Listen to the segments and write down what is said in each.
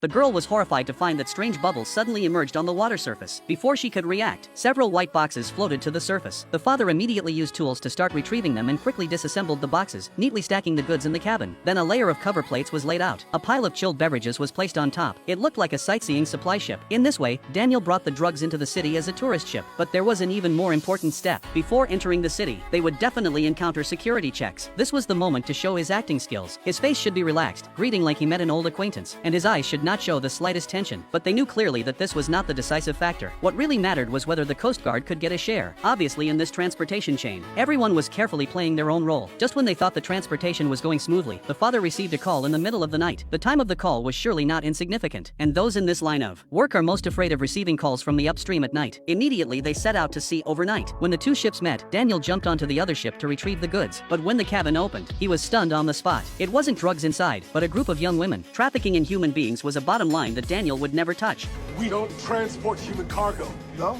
The girl was horrified to find that strange bubbles suddenly emerged on the water surface. Before she could react, several white boxes floated to the surface. The father immediately used tools to start retrieving them and quickly disassembled the boxes, neatly stacking the goods in the cabin. Then a layer of cover plates was laid out. A pile of chilled beverages was placed on top. It looked like a sightseeing supply ship. In this way, Daniel brought the drugs into the city as a tourist ship. But there was an even more important step. Before entering the city, they would definitely encounter security checks. This was the moment to show his acting skills. His face should be relaxed, greeting like he met an old acquaintance, and his eyes should not show the slightest tension. But they knew clearly that this was not the decisive factor. What really mattered was whether the Coast Guard could get a share. Obviously, in this transportation chain, everyone was carefully playing their own role. Just when they thought the transportation was going smoothly, the father received a call in the middle of the night. The time of the call was surely not insignificant, and those in this line of work are most afraid of receiving calls from the upstream at night. Immediately, they set out to sea overnight. When the two ships met, Daniel jumped onto the other ship to retrieve the goods. But when the cabin opened, he was stunned on the spot. It wasn't drugs inside, but a group of young women. Trafficking in human beings was a bottom line that Daniel would never touch. We don't transport human cargo. No?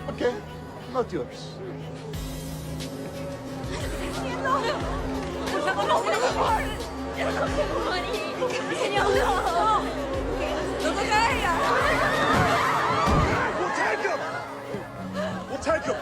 Okay, not yours. We'll take him! We'll take him!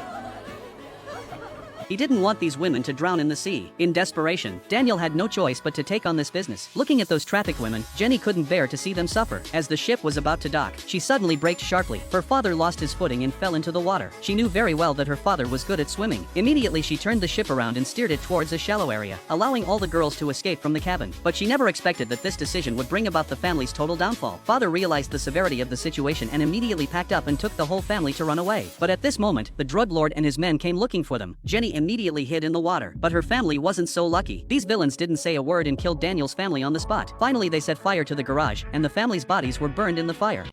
He didn't want these women to drown in the sea. In desperation, Daniel had no choice but to take on this business. Looking at those trafficked women, Jenny couldn't bear to see them suffer. As the ship was about to dock, she suddenly braked sharply. Her father lost his footing and fell into the water. She knew very well that her father was good at swimming. Immediately she turned the ship around and steered it towards a shallow area, allowing all the girls to escape from the cabin. But she never expected that this decision would bring about the family's total downfall. Father realized the severity of the situation and immediately packed up and took the whole family to run away. But at this moment, the drug lord and his men came looking for them. Jenny immediately hid in the water, but her family wasn't so lucky. These villains didn't say a word and killed Daniel's family on the spot. Finally, they set fire to the garage, and the family's bodies were burned in the fire.